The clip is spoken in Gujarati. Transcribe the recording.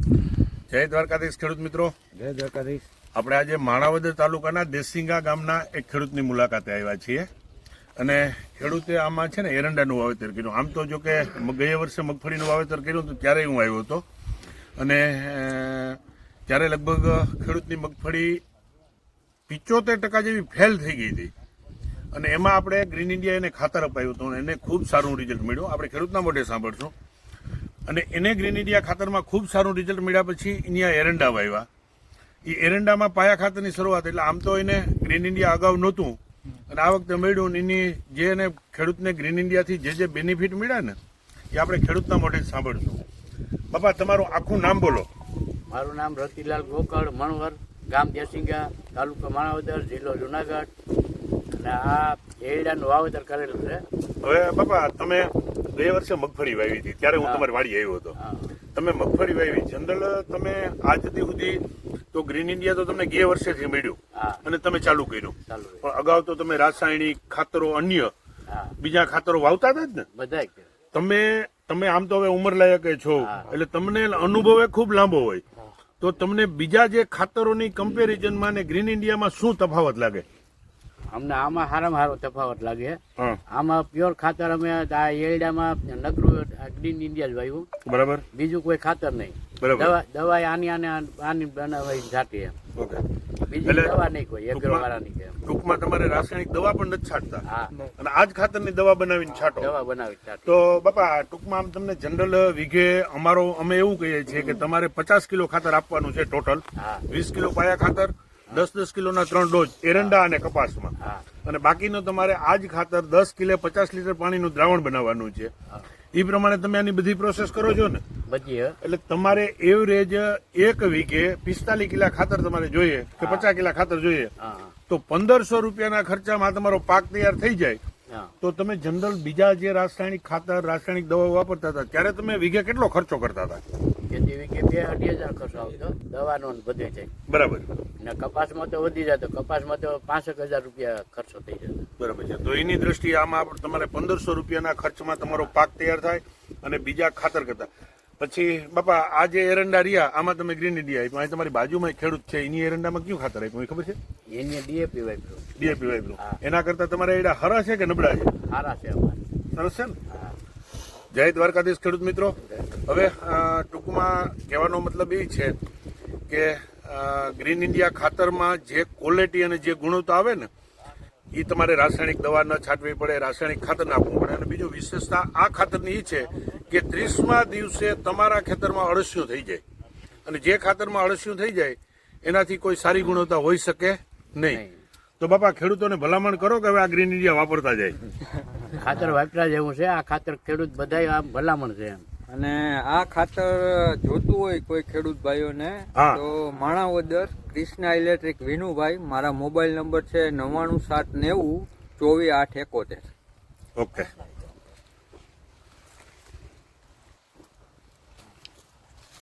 જય દ્વારકાધીશ ખેડૂત મિત્રો. જય દ્વારકાધીશ. આપણે આજે માણાવદર તાલુકાના દેસિંગા ગામના એક ખેડૂતની મુલાકાતે આવ્યા છીએ અને ખેડૂતે આમાં છે ને એરંડાનું વાવેતર કર્યું. આમ તો જો કે ગયા વર્ષે મગફળીનું વાવેતર કર્યું હતું ત્યારે હું આવ્યો હતો અને ત્યારે લગભગ ખેડૂતની મગફળી 75% જેવી ફેલ થઈ ગઈ હતી અને એમાં આપણે ગ્રીન ઇન્ડિયા એને ખાતર અપાયું હતું અને એને ખૂબ સારું રિઝલ્ટ મળ્યું. આપણે ખેડૂતના મોઢે સાંભળશું. અને એને ગ્રીન ઇન્ડિયા ખાતરમાં ખૂબ સારું રિઝલ્ટ મળ્યા પછી અહીંયા એરંડા વાવ્યા. એ એરંડામાં પાયા ખાતરની શરૂઆત, એટલે આમ તો એને ગ્રીન ઇન્ડિયા અગાઉ નહોતું અને આ વખતે મળ્યું ને એની જે એને ખેડૂતને ગ્રીન ઇન્ડિયાથી જે બેનિફિટ મળ્યા ને એ આપણે ખેડૂતના મોઢે સાંભળશું. બાપા, તમારું આખું નામ બોલો. મારું નામ રતિલાલ ગોકળ, મણવર, ગામ દેસિંગા, તાલુકો માણાવદર, જિલ્લો જુનાગઢ. અને આ એરંડાનું વાવેતર કરેલું છે. હવે બાપા, તમે ગયા વર્ષે મગફળી વાવી હતી ત્યારે હું તમારી વાડી આવ્યો હતો. તમે મગફળી વાવી, જનરલ તમે આજ સુધી તો ગ્રીન ઇન્ડિયા તો તમને ગયા વર્ષેથી મળ્યું અને તમે ચાલુ કર્યું, પણ અગાઉ તો તમે રાસાયણિક ખાતરો અન્ય બીજા ખાતરો વાવતા હતા જ ને બધા. તમે આમ તો હવે ઉંમર લાયક છો એટલે તમને અનુભવ ખૂબ લાંબો હોય, તો તમને બીજા જે ખાતરોની કમ્પેરિઝનમાં ને ગ્રીન ઇન્ડિયામાં શું તફાવત લાગે? અમને આમાં સારામાં સારો તફાવત લાગે. આમાં પ્યોર ખાતર અમે આ એરંડામાં નકરું ગ્રીન ઇન્ડિયા જ વાવ્યું, બરાબર, બીજું કોઈ ખાતર નહીં. દવા આની બનાવવાની જાતી એમ, બીજી દવા નહીં કોઈ એગ્રો વાળાની. ટૂંકમાં તમારે રાસાયણિક દવા પણ નથી છાંટતા અને આ જ ખાતરની દવા બનાવીને છાંટો. દવા બનાવી તો બાપા, ટૂંકમાં આમ તમને જનરલ વીઘે અમે એવું કહીએ છીએ કે તમારે 50 કિલો ખાતર આપવાનું છે ટોટલ. 20 કિલો પાયા ખાતર, 10 કિલોના 3 ડોઝ એરંડા અને કપાસમાં, અને બાકીનો તમારે આ જ ખાતર 10 કિલો 50 લીટર પાણીનું દ્રાવણ બનાવવાનું છે. એ પ્રમાણે તમે આની બધી પ્રોસેસ કરો છો ને બધી, એટલે તમારે એવરેજ એક વીઘે 45 કિલા ખાતર તમારે જોઈએ કે 50 કિલા ખાતર જોઈએ, તો 1500 રૂપિયાના ખર્ચામાં તમારો પાક તૈયાર થઈ જાય. તો તમે જનરલ બીજા જે રાસાયણિક ખાતર, રાસાયણિક દવાઓ વાપરતા હતા ત્યારે તમે વીઘે કેટલો ખર્ચો કરતા હતા? વીઘે 2-2.5 ખર્ચો આવતો દવાનો બધે જાય, બરાબર. ને કપાસમાં તો વધી જતો, કપાસમાં તો 65,000 રૂપિયા ખર્ચો થઈ જતો, બરાબર છે. તો એની દ્રષ્ટિએ આમાં તમારે 1500 રૂપિયાના ખર્ચમાં તમારો પાક તૈયાર થાય અને બીજા ખાતર કરતા. પછી બાપા, આ જે એરંડા રહ્યા આમાં તમે ગ્રીન ઇન્ડિયા આપ્યું, અહીં તમારી બાજુમાં ખેડૂત છે એની એરંડામાં કયું ખાતર આપ્યું ખબર છે? એને ડીએપી વાપર્યું. એના કરતા તમારા એડા હરા છે કે નબળા છે? સારા છે અમારે. સરસ છે ને? જય દ્વારકાધીશ ખેડૂત મિત્રો. હવે ટૂંકમાં કહેવાનો મતલબ એ છે કે ગ્રીન ઇન્ડિયા ખાતરમાં જે ક્વોલિટી અને જે ગુણવત્તા આવે ને એ તમારે રાસાયણિક દવા ન છાંટવી પડે, રાસાયણિક ખાતર નાખવું પડે. અને બીજું વિશેષતા આ ખાતરની એ છે કે 30મા દિવસે તમારા ખેતરમાં અળસિયું થઈ જાય, અને જે ખાતરમાં અળસિયું થઈ જાય એનાથી કોઈ સારી ગુણવત્તા હોઈ શકે નહીં. તો બાપા, ખેડૂતોને ભલામણ કરો કે હવે આ ગ્રીન ઇન્ડિયા વાપરતા જાય. ખાતર વાપરા જેવું છે આ ખાતર, ખેડૂત બધા આ ભલામણ છે એમ. અને આ ખાતર જોતું હોય કોઈ ખેડૂત ભાઈઓને તો માણાવદર કૃષ્ણા ઇલેક્ટ્રિક વિનુભાઈ, મારા મોબાઈલ નંબર છે 99 790 24 8 71. ઓકે.